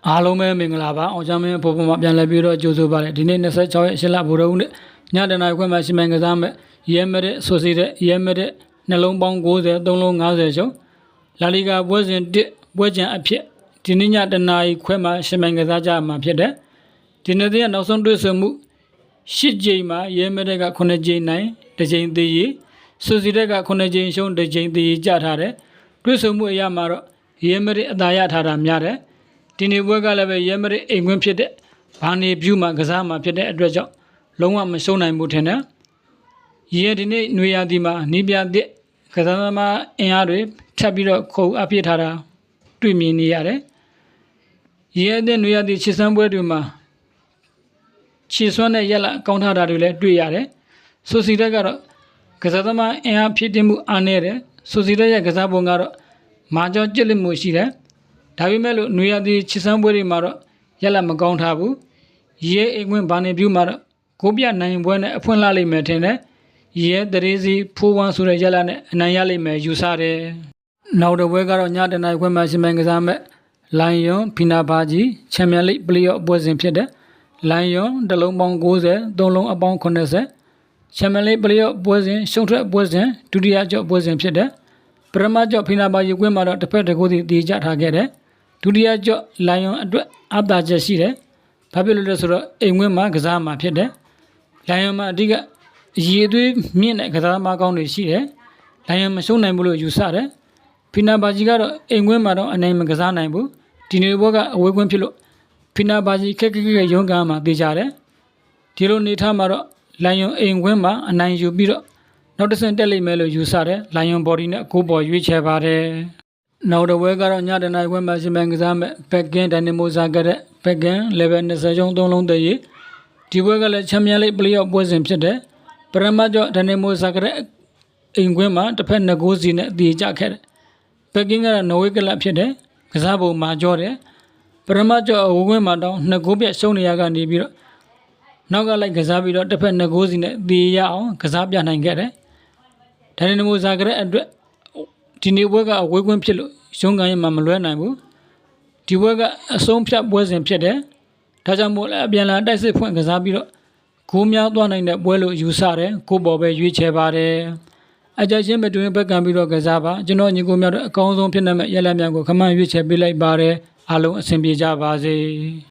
အားလုံးပဲမင်္ဂလာပါအောင်ချမ်းမင်းဖို့မှာပြန်လည်ပြီးတော့ကြိုဆိုပါရစေဒီနေ့26ရက်8လဗုဒ္ဓဦးနေ့ညတနာခွင့်မှာရှင်မင်ကစားမဲ့ရဲမရက်ဆိုစီတဲ့ရဲမရက်နှလုံးပေါင်း90 3လုံး50ရှုံးလာလီဂါပွဲစဉ်1ပွဲကြံအဖြစ်ဒီနေ့ညတနာခွင့်မှာရှင်မင်ကစားကြမှာဖြစ်တယ်ဒီနေ့တဲ့နောက်ဆုံးတွေ့ဆုံမှု10ကြိမ်မှာရဲမရက်က9ကြိမ်နိုင်တစ်ကြိမ်သေးရီဆိုစီတဲ့က9ကြိမ်ရှုံးတစ်ကြိမ်သေးရီကြထားတယ်တွေ့ဆုံမှုအရာမှာတော့ရဲမရက်အသာရထားတာများတယ်ဒီနေ့ပွဲကလည်းပဲရဲမရက်အိမ်ခွင်းဖြစ်တဲ့ဘာနေဗျူမှာကစားမှာဖြစ်တဲ့အတွက်ကြောင့်လုံးဝမရှုံးနိုင်ဘူးထင်တယ်ရဲဒီနေ့ຫນွေရာသီမှာနီးပြတဲ့ကစားသမားအင်အားတွေထပ်ပြီးတော့ခုံအပြည့်ထားတာတွေ့မြင်နေရတယ်ရဲတဲ့ຫນွေရာသီချစ်စမ်းပွဲတွေမှာခြေစွမ်းနဲ့ရက်လက်ကောင်းထားတာတွေလည်းတွေ့ရတယ်ဆိုစီတက်ကတော့ကစားသမားအင်အားဖြစ်တည်မှုအားနည်းတယ်ဆိုစီတက်ရဲ့ကစားပုံကတော့မာကျော်ကြစ်လက်မှုရှိတယ်ဒါပေမဲ့လို့ຫນွေရာသီချစ်စမ်းပွဲတွေမှာတော့ရက်လက်မကောင်းထားဘူးရဲအိမ်ခွင်းဘာနေဗျူမှာတော့ကိုပြနိုင်ပွဲနဲ့အဖွင့်လာလိမ့်မယ်ထင်တယ်ရဲတရေစီဖိုးဝမ်းဆိုတဲ့ရက်လက်နဲ့အနိုင်ရလိမ့်မယ်ယူဆတယ်နောက်တစ်ပွဲကတော့ညတနာခွင့်မှာရှင်မင်ကစားမဲ့လိုင်ယွန်ဖီနာဘာဂျီချန်ပီယံလိပလေအော့ပွဲစဉ်ဖြစ်တယ်လိုင်ယွန်တစ်လုံးပေါင်း90 3လုံးအပေါင်း80ချန်ပီယံလိပလေအော့ပွဲစဉ်ရှုံးထွက်ပွဲစဉ်ဒုတိယကြော့ပွဲစဉ်ဖြစ်တယ်ပရမကြော့ဖီနာဘာဂျီကွင်းမှာတော့တစ်ဖက်တစ်ခုစီတည်ကြထားခဲ့တယ်ဒုတိယကြော့လိုင်ယွန်အတွက်အသာချက်ရှိတယ်ဘာဖြစ်လို့လဲဆိုတော့အိမ်ဝင်းမှာကစားမှာဖြစ်တယ်လိုင်ယွန်မှာအဓိကအရေးသွေးမြင့်တဲ့ကစားသမားကောင်းတွေရှိတယ်လိုင်ယွန်မရှုံးနိုင်ဘူးလို့ယူဆတယ်ဖီနာဘာဂျီကတော့အိမ်ဝင်းမှာတော့အနိုင်မကစားနိုင်ဘူးဒီနေ့ဘောကအဝေးကွင်းဖြစ်လို့ဖီနာဘာဂျီခက်ရုံးကန်မှာတေးကြတယ်ဒီလိုနေထားမှာတော့လိုင်ယွန်အိမ်ဝင်းမှာအနိုင်ယူပြီးတော့နောက်တစ်ဆင့်တက်လိမ့်မယ်လို့ယူဆတယ်လိုင်ယွန်ဘော်ဒီနဲ့ကိုပေါ်ရွေးချယ်ပါတယ်နောက်တစ်ဝဲကတော့ညတနာခွင့်မှာရှင်မင်ကစားမဲ့ဘက်ကင်းဒိုင်နာမိုဇာကတဲ့ဘက်ကင်း level 20ကျုံး3လုံးတည်းဒီပွဲကလည်းချန်ပီယံလိပလေအော့ပွဲစဉ်ဖြစ်တယ်ပရမကျော့ဒိုင်နာမိုဇာကတဲ့အိမ်ခွင်းမှာတစ်ဖက်2ဂိုးစီနဲ့တည်ကြခဲ့တယ်ဘက်ကင်းကတော့နော်ဝေးကလပ်ဖြစ်တယ်ကစားပုံမှာကြောတယ်ပရမကျော့အဝခွင်းမှာတောင်း2ဂိုးပြတ်ရှုံးနေရကနေပြီးတော့နောက်ကလိုက်ကစားပြီးတော့တစ်ဖက်2ဂိုးစီနဲ့တည်ရအောင်ကစားပြနိုင်ခဲ့တယ်ဒိုင်နာမိုဇာကတဲ့အတွက်ဒီနေ့ပွဲကအဝေးကွင်းဖြစ်လို့ရုံးကန်ရမှာမလွဲနိုင်ဘူးဒီပွဲကအဆုံးဖြတ်ပွဲစဉ်ဖြစ်တယ်ဒါကြောင့်မို့လဲအပြန်လာတိုက်စစ်ဖွင့်ကစားပြီးတော့ဂိုးများသွားနိုင်တဲ့ပွဲလို့ယူဆတယ်ကိုပေါ်ပဲရွေးချယ်ပါတယ်အကြိုက်ချင်းမတွင်ဘက်ကံပြီးတော့ကစားပါကျွန်တော်ညီကိုများတော့အကောင်းဆုံးဖြစ်နေမဲ့ရလက်များကိုခမန်းရွေးချယ်ပေးလိုက်ပါတယ်အားလုံးအဆင်ပြေကြပါစေ